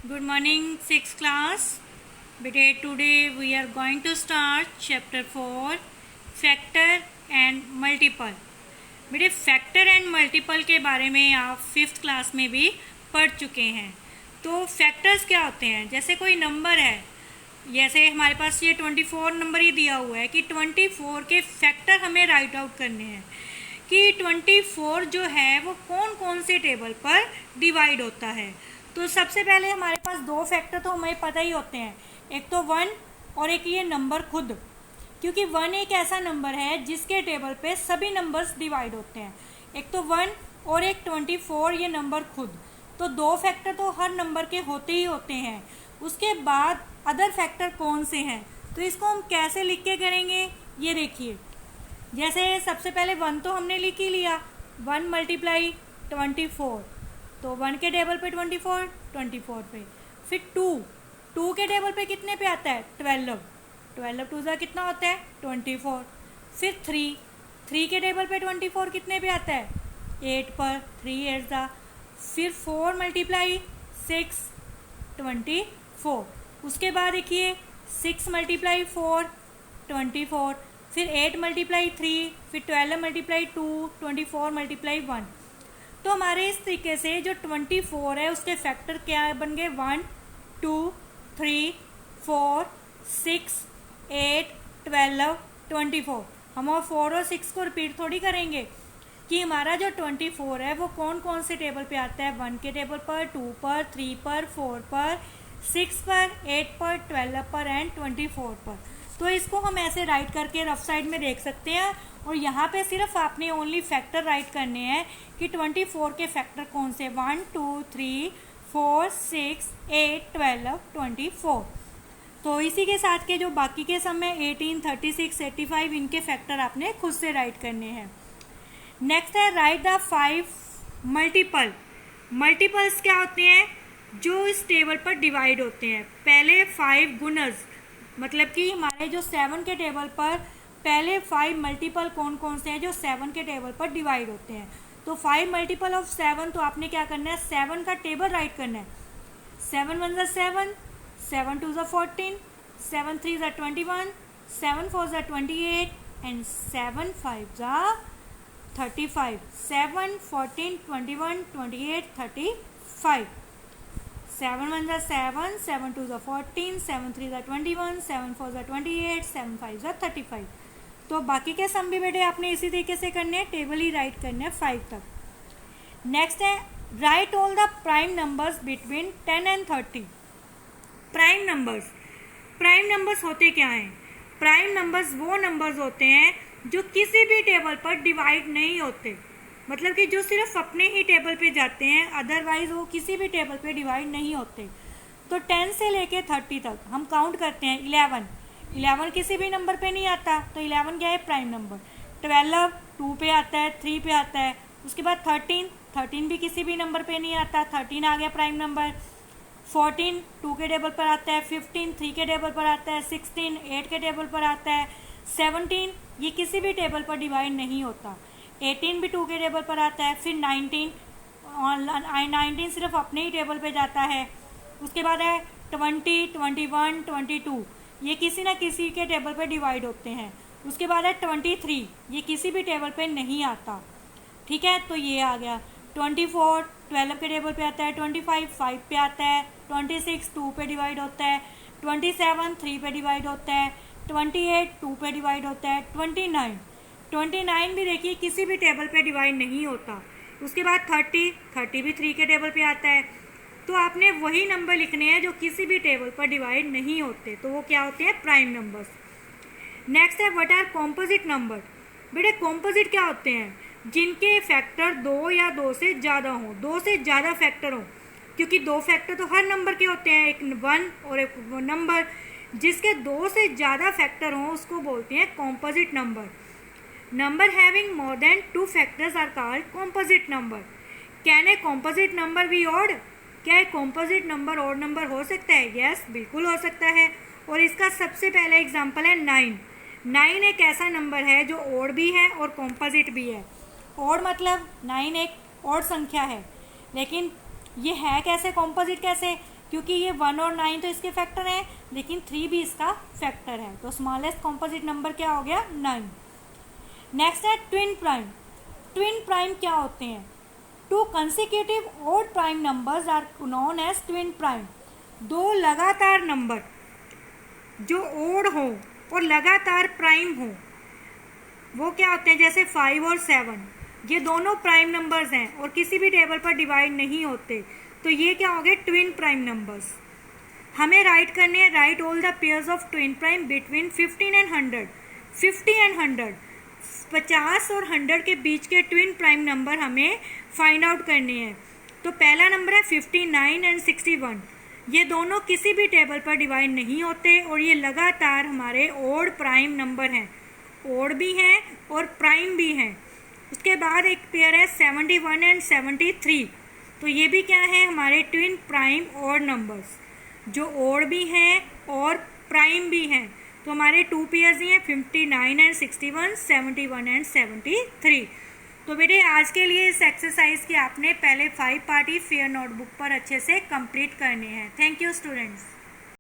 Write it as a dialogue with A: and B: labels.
A: Good morning, 6th class. Today we are going to start chapter 4 factor and multiple. बेटे factor and multiple के बारे में आप 5th class में भी पढ़ चुके हैं। तो फैक्टर्स क्या होते हैं? जैसे कोई नंबर है, जैसे हमारे पास ये 24 नंबर ही दिया हुआ है कि 24 के फैक्टर हमें राइट आउट करने हैं कि 24 जो है वो कौन कौन से टेबल पर डिवाइड होता है। तो सबसे पहले हमारे पास दो फैक्टर तो हमें पता ही होते हैं, एक तो 1 और एक ये नंबर खुद, क्योंकि 1 एक ऐसा नंबर है जिसके टेबल पे सभी नंबर्स डिवाइड होते हैं। एक तो 1 और एक 24 ये नंबर खुद। तो दो फैक्टर तो हर नंबर के होते ही होते हैं। उसके बाद अदर फैक्टर कौन से हैं, तो इसको हम कैसे लिख के करेंगे, ये देखिए। जैसे सबसे पहले 1 तो हमने लिख ही लिया, 1 मल्टीप्लाई 24, तो 1 के टेबल पे 24 पे। फिर 2 के टेबल पे कितने पे आता है? 12 टू ज़ा कितना होता है? 24। फिर 3 के टेबल पे 24 कितने पे आता है? 8 पर, 3 8 ज़ा। फिर 4 मल्टीप्लाई 6 24। उसके बाद देखिए 6 मल्टीप्लाई 4 24। फिर 8 मल्टीप्लाई 3, फिर 12 मल्टीप्लाई 2, 24 मल्टीप्लाई 1। तो हमारे इस तरीके से जो 24 है उसके फैक्टर क्या बन गए? 1 2 3 4 6 8 12 24। हम और 4 और 6 को रिपीट थोड़ी करेंगे कि हमारा जो 24 है वो कौन कौन से टेबल पे आता है? 1 के टेबल पर, 2 पर, 3 पर, 4 पर, 6 पर, 8 पर, 12 पर एंड 24 पर। तो इसको हम ऐसे राइट करके रफ साइड में देख सकते हैं। और यहाँ पे सिर्फ आपने ओनली फैक्टर राइट करने हैं कि 24 के फैक्टर कौन से? 1 2 3 4 6 8 12 24। तो इसी के साथ के जो बाकी के सम है 18 36 85, इनके फैक्टर आपने खुद से राइट करने हैं। नेक्स्ट है राइट द 5 मल्टीपल। मल्टीपल्स क्या होते हैं? जो इस टेबल पर डिवाइड होते हैं। पहले 5 गुणज, मतलब कि हमारे जो 7 के टेबल पर पहले 5 मल्टीपल कौन कौन से हैं जो 7 के टेबल पर डिवाइड होते हैं। तो 5 मल्टीपल ऑफ 7, तो आपने क्या करना है? 7 का टेबल राइट करना है। 7 1 7, 7 2 14, 7 3 21, 7 4 28 एंड 7 5 35। 7 14 21 28 35। 7 1 7, 7 2 14, 7 3 21, 7 4 28, 7 5 35। तो बाकी के सम भी बेटे आपने इसी तरीके से करने हैं, टेबल ही राइट करने हैं 5 तक। नेक्स्ट है right all the prime numbers between 10 and 30। Prime numbers होते क्या हैं? प्राइम नंबर्स वो नंबर्स होते हैं जो किसी भी टेबल पर डिवाइड नहीं होते, मतलब कि जो सिर्फ अपने ही टेबल पे जाते हैं, अदरवाइज वो किसी भी टेबल पे डिवाइड नहीं होते। तो 10 से लेके 30 तक हम काउंट करते हैं। 11 किसी भी नंबर पे नहीं आता, तो 11 क्या है? Prime number. 12 2 पे आता है, 3 पे आता है। उसके बाद 13 भी किसी भी नंबर पे नहीं आता, 13 आ गया प्राइम नंबर। 14 2 के टेबल पर आता है, 15 3 के टेबल पर आता है, 16 8 के टेबल पर आता है, 17 ये किसी भी टेबल पर डिवाइड नहीं होता, 18 भी 2 के टेबल पर आता है। फिर 19 सिर्फ अपने ही टेबल पे जाता है। उसके बाद है 20 21 22, ये किसी ना किसी के टेबल पे डिवाइड होते हैं। उसके बाद है 23, ये किसी भी टेबल पे नहीं आता। ठीक है, तो ये आ गया। 24 12 के टेबल पे आता है, 25 5 पे आता है, 26 2 पे डिवाइड होता है, 27 3 पे डिवाइड होता है, 28 2 पे डिवाइड होता है, 29 भी देखिए किसी भी टेबल पे डिवाइड नहीं होता। उसके बाद 30 भी 3 के टेबल पे आता है। तो आपने वही नंबर लिखने हैं जो किसी भी टेबल पर डिवाइड नहीं होते, तो वो क्या होते हैं? Prime numbers. नेक्स्ट है व्हाट आर कॉम्पोजिट नंबर। बेटे कॉम्पोजिट क्या होते हैं? जिनके फैक्टर 2 या 2 से ज़्यादा हों, 2 से ज़्यादा फैक्टर हों, क्योंकि 2 फैक्टर तो हर नंबर के होते हैं, एक 1 और एक नंबर। जिसके 2 से ज़्यादा फैक्टर हों उसको बोलते हैं composite number. Number having more than 2 factors are called composite number. Can a composite number be odd? क्या एक कॉम्पोजिट नंबर ऑड नंबर हो सकता है? यस, बिल्कुल हो सकता है। और इसका सबसे पहला एग्जांपल है 9 एक ऐसा नंबर है जो ऑड भी है और कॉम्पोजिट भी है। ऑड मतलब 9 एक ऑड संख्या है, लेकिन ये है कैसे, कॉम्पोजिट कैसे? क्योंकि ये 1 और 9 तो इसके फैक्टर हैं, लेकिन 3 भी इसका फैक्टर है। तो स्मॉलेस्ट कॉम्पोजिट नंबर क्या हो गया? 9। नेक्स्ट है ट्विन प्राइम। ट्विन प्राइम क्या होते हैं? Two consecutive odd prime numbers are known as twin prime. दो लगातार नंबर जो ओड हो और लगातार प्राइम हो वो क्या होते हैं? जैसे 5 और 7, ये दोनों प्राइम नंबर्स हैं और किसी भी टेबल पर डिवाइड नहीं होते, तो ये क्या हो गए? Twin prime numbers. हमें राइट करने हैं, right all the pairs of twin prime between 15 and 100। 50 and 100, 50 और 100 के बीच के ट्विन प्राइम नंबर हमें फाइंड आउट करने हैं। तो पहला नंबर है 59 एंड 61। ये दोनों किसी भी टेबल पर डिवाइड नहीं होते और ये लगातार हमारे ओड प्राइम नंबर हैं, ओड भी हैं और प्राइम भी हैं। उसके बाद एक पेयर है 71 एंड 73। तो ये भी क्या है? हमारे ट्विन प्राइम ओड नंबर्स, जो ओड भी हैं और प्राइम भी हैं। तो हमारे 2 पेयर्स ही हैं, 59 एंड 61, 71 एंड 73। तो बेटे आज के लिए इस एक्सरसाइज के आपने पहले 5 पार्ट ही फेयर नोटबुक पर अच्छे से कंप्लीट करने हैं। Thank you students.